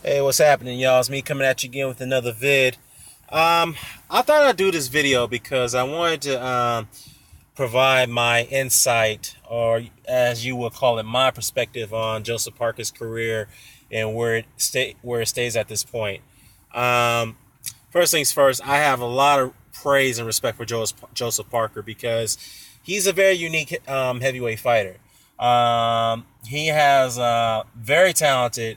Hey, what's happening, y'all? It's me coming at you again with another vid. I thought I'd do this video because I wanted to provide my insight, or as you would call it, my perspective on Joseph Parker's career and where it stays at this point. Um, First things first, I have a lot of praise and respect for Joseph Parker because he's a very unique heavyweight fighter. He has very talented,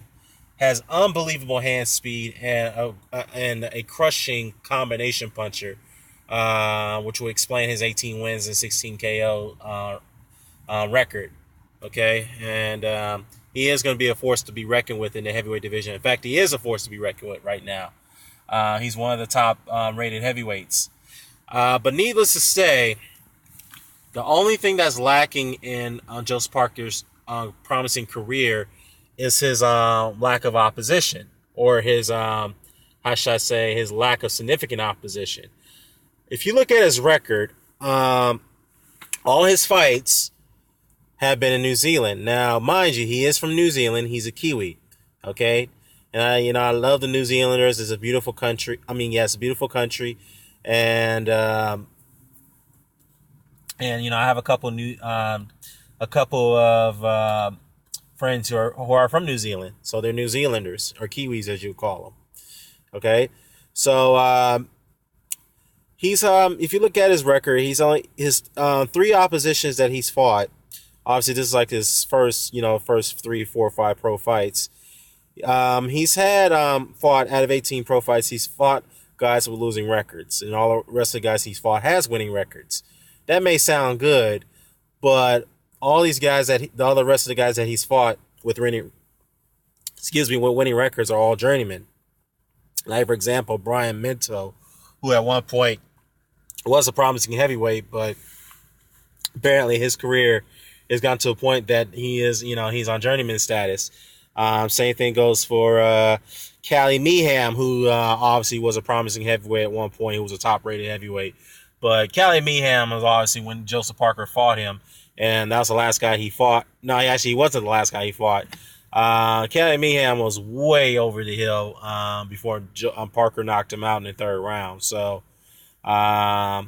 has unbelievable hand speed and a crushing combination puncher, which will explain his 18 wins and 16 KO record. Okay, and he is going to be a force to be reckoned with in the heavyweight division. In fact, he is a force to be reckoned with right now. He's one of the top rated heavyweights. But needless to say, the only thing that's lacking in Joseph Parker's promising career is his lack of opposition, or his, how should I say, his lack of significant opposition. If you look at his record, all his fights have been in New Zealand. Now, mind you, he is from New Zealand. He's a Kiwi, okay? And I love the New Zealanders. It's a beautiful country. I mean, yes, a beautiful country, and I have a couple of friends who are from New Zealand, so they're New Zealanders, or Kiwis as you call them. Okay, so he's if you look at his record, he's only his three oppositions that he's fought. Obviously, this is like his first 3, 4, 5 pro fights. He's had fought out of 18 pro fights. He's fought guys with losing records, and all the rest of the guys he's fought has winning records. That may sound good, but all these guys all the rest of the guys that he's fought with winning records are all journeymen. Like, for example, Brian Minto, who at one point was a promising heavyweight, but apparently his career has gotten to a point that he's on journeyman status. Same thing goes for Cali Meehan, who obviously was a promising heavyweight at one point. He was a top-rated heavyweight. But Cali Meehan was obviously when Joseph Parker fought him, and that was the last guy he fought. No, he wasn't the last guy he fought. Cali Meehan was way over the hill before Parker knocked him out in the third round. So, yeah,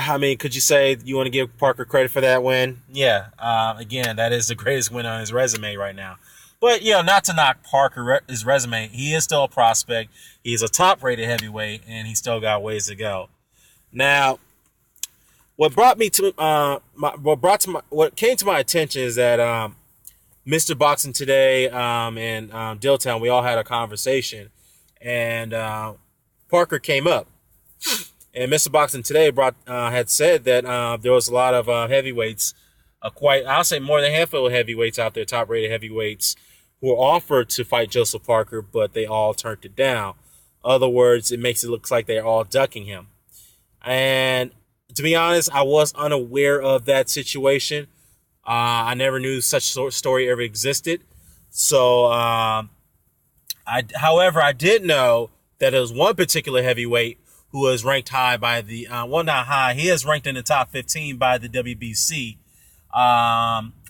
I mean, could you say you want to give Parker credit for that win? Yeah. Again, that is the greatest win on his resume right now. But, not to knock his resume, he is still a prospect. He's a top-rated heavyweight, and he's still got ways to go. Now, what came to my attention is that Mr. Boxing Today and Dilltown, we all had a conversation, and Parker came up. And Mr. Boxing Today had said that there was a lot of heavyweights, I'll say more than a handful of heavyweights out there, top-rated heavyweights, who were offered to fight Joseph Parker, but they all turned it down. In other words, it makes it look like they're all ducking him. And to be honest, I was unaware of that situation. I never knew such story ever existed. So, however, I did know that there was one particular heavyweight who was ranked high by the, well, not high, he is ranked in the top 15 by the WBC,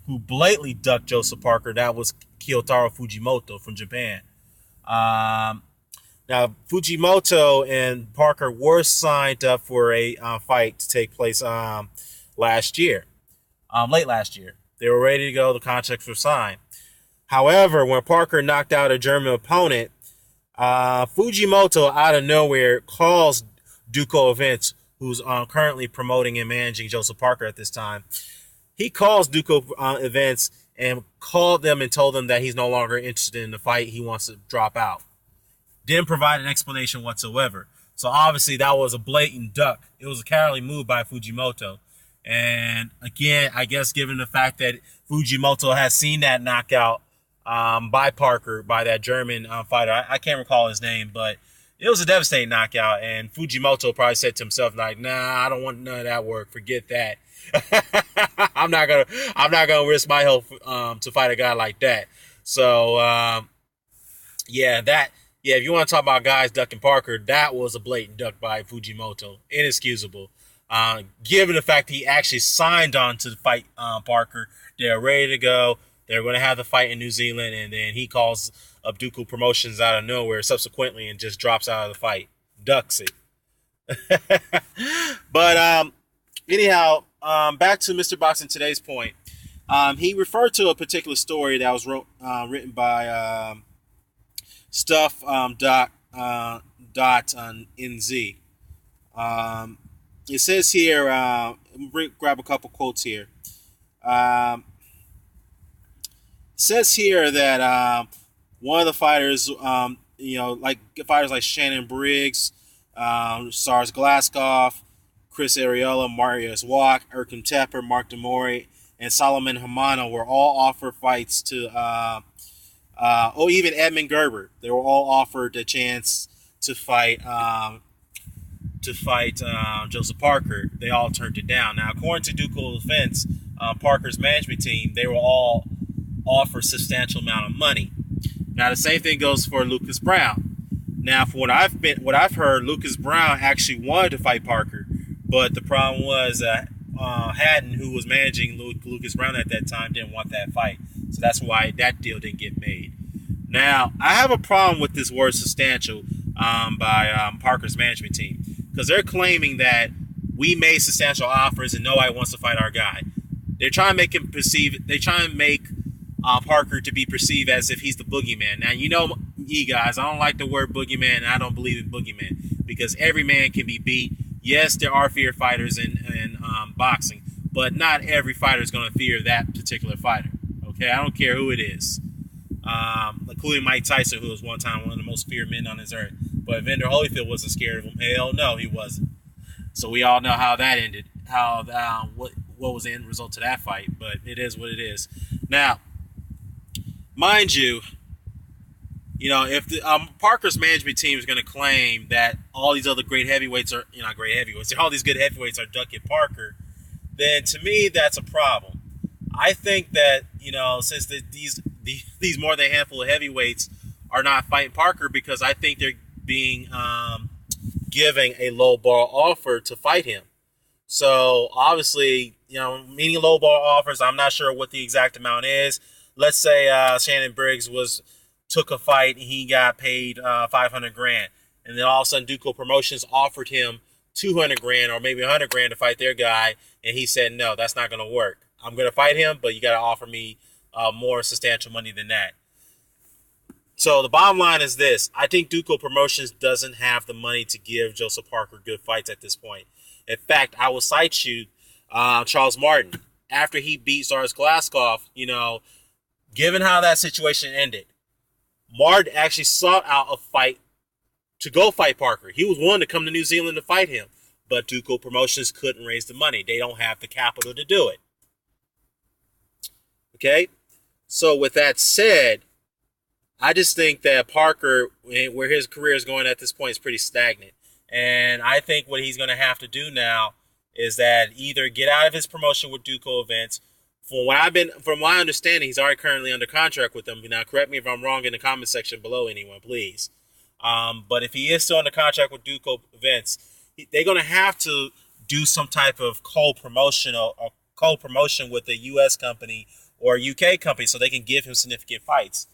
who blatantly ducked Joseph Parker. That was Kiyotaro Fujimoto from Japan. Now, Fujimoto and Parker were signed up for a fight to take place last year, late last year. They were ready to go. The contracts were signed. However, when Parker knocked out a German opponent, Fujimoto out of nowhere calls Duco Events, who's currently promoting and managing Joseph Parker at this time. He calls Duco Events and called them and told them that he's no longer interested in the fight. He wants to drop out. Didn't provide an explanation whatsoever. So obviously that was a blatant duck. It was a cowardly move by Fujimoto. And again, I guess given the fact that Fujimoto has seen that knockout by Parker, by that German fighter, I can't recall his name, but it was a devastating knockout. And Fujimoto probably said to himself, like, nah, I don't want none of that work. Forget that. I'm not gonna risk my health to fight a guy like that. So if you want to talk about guys ducking Parker, that was a blatant duck by Fujimoto. Inexcusable. Given the fact that he actually signed on to fight Parker, they're ready to go. They're going to have the fight in New Zealand, and then he calls up Duco Promotions out of nowhere subsequently and just drops out of the fight, ducks it. But anyhow, back to Mr. Boxing Today's point. He referred to a particular story that was written by Stuff NZ. It says here, grab a couple quotes here. Says here that one of the fighters, like fighters like Shannon Briggs, Sars Glaskov, Chris Arreola, Marius Wack, Erkan Tepper, Mark Demori, and Solomon Hamano were all offered fights to, even Edmund Gerber. They were all offered a chance to fight Joseph Parker. They all turned it down. Now, according to Duco's defense, Parker's management team, they were all offered substantial amount of money. Now, the same thing goes for Lucas Brown. Now, for what I've heard, Lucas Brown actually wanted to fight Parker, but the problem was Haddon, who was managing Lucas Brown at that time, didn't want that fight. So that's why that deal didn't get made. Now, I have a problem with this word substantial by Parker's management team, because they're claiming that we made substantial offers and nobody wants to fight our guy. They're trying to make him perceive. They try and make Parker to be perceived as if he's the boogeyman. Now, you know, guys, I don't like the word boogeyman, and I don't believe in boogeyman, because every man can be beat. Yes, there are fear fighters in boxing, but not every fighter is going to fear that particular fighter. Okay, I don't care who it is, including Mike Tyson, who was one time one of the most feared men on this earth. But Evander Holyfield wasn't scared of him. Hell no, he wasn't. So we all know how that ended, what was the end result to that fight. But it is what it is. Now, mind you, if the Parker's management team is going to claim that all these other great heavyweights are, not great heavyweights, all these good heavyweights are ducking Parker, then to me that's a problem. I think that since these more than a handful of heavyweights are not fighting Parker, because I think they're being giving a low ball offer to fight him. So obviously, meaning low ball offers, I'm not sure what the exact amount is. Let's say Shannon Briggs took a fight and he got paid $500,000, and then all of a sudden Duco Promotions offered him $200,000 or maybe $100,000 to fight their guy, and he said, no, that's not going to work. I'm going to fight him, but you got to offer me more substantial money than that. So the bottom line is this: I think Duco Promotions doesn't have the money to give Joseph Parker good fights at this point. In fact, I will cite you Charles Martin after he beat Sars Glaskov. Given how that situation ended, Martin actually sought out a fight to go fight Parker. He was willing to come to New Zealand to fight him, but Duco Promotions couldn't raise the money. They don't have the capital to do it. Okay? So with that said, I just think that Parker, where his career is going at this point, is pretty stagnant. And I think what he's going to have to do now is that either get out of his promotion with Duco Events. From my understanding, he's already currently under contract with them. Now, correct me if I'm wrong in the comment section below, anyone, please. But if he is still under contract with Duco Events, they're going to have to do some type of co-promotion with a U.S. company or a UK company so they can give him significant fights.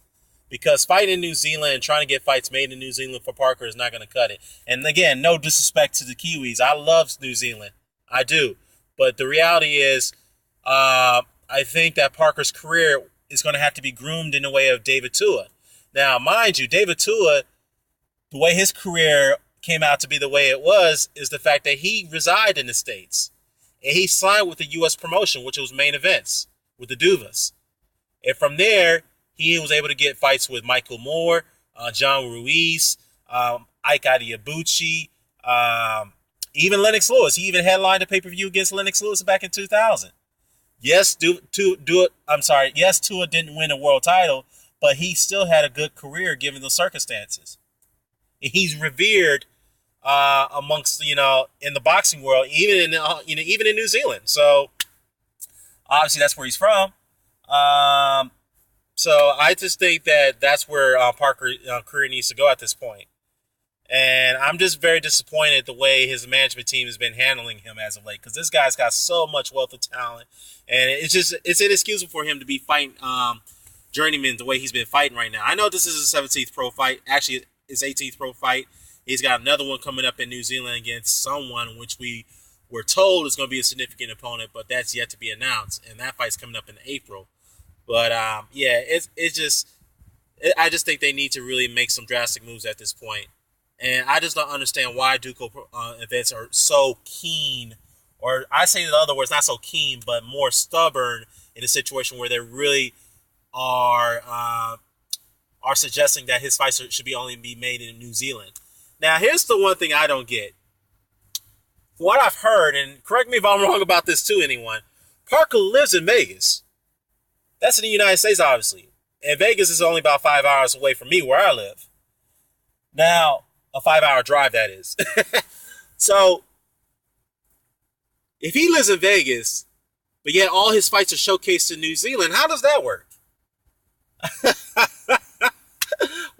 Because fighting in New Zealand and trying to get fights made in New Zealand for Parker is not going to cut it. And again, no disrespect to the Kiwis. I love New Zealand. I do. But the reality is, I think that Parker's career is going to have to be groomed in the way of David Tua. Now, mind you, David Tua, the way his career came out to be the way it was is the fact that he resided in the States. And he signed with the U.S. promotion, which was Main Events, with the Duvas. And from there, he was able to get fights with Michael Moore, John Ruiz, Ike Adiabuchi, even Lennox Lewis. He even headlined a pay-per-view against Lennox Lewis back in 2000. Yes, Tua didn't win a world title, but he still had a good career given the circumstances. He's revered amongst in the boxing world, even in New Zealand. So obviously that's where he's from. So I just think that that's where Parker's career needs to go at this point. And I'm just very disappointed the way his management team has been handling him as of late. Because this guy's got so much wealth of talent, and it's inexcusable for him to be fighting journeyman the way he's been fighting right now. I know this is his 17th pro fight. Actually, his 18th pro fight. He's got another one coming up in New Zealand against someone which we were told is going to be a significant opponent, but that's yet to be announced. And that fight's coming up in April. But yeah, I just think they need to really make some drastic moves at this point. And I just don't understand why Duco events are so keen, or I say in other words, not so keen, but more stubborn in a situation where they really are suggesting that his fights should be only be made in New Zealand. Now, here's the one thing I don't get. From what I've heard, and correct me if I'm wrong about this too, anyone, Parker lives in Vegas. That's in the United States, obviously. And Vegas is only about 5 hours away from me where I live. Now, a 5-hour drive, that is. So, if he lives in Vegas, but yet all his fights are showcased in New Zealand, how does that work?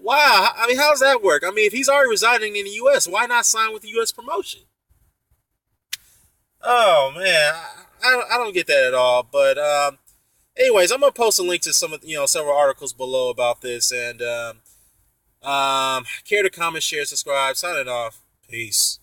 Wow. I mean, how does that work? I mean, if he's already residing in the U.S., why not sign with the U.S. promotion? Oh, man. I don't get that at all. But, anyways, I'm going to post a link to several articles below about this. And, care to comment, share, subscribe, sign it off. Peace.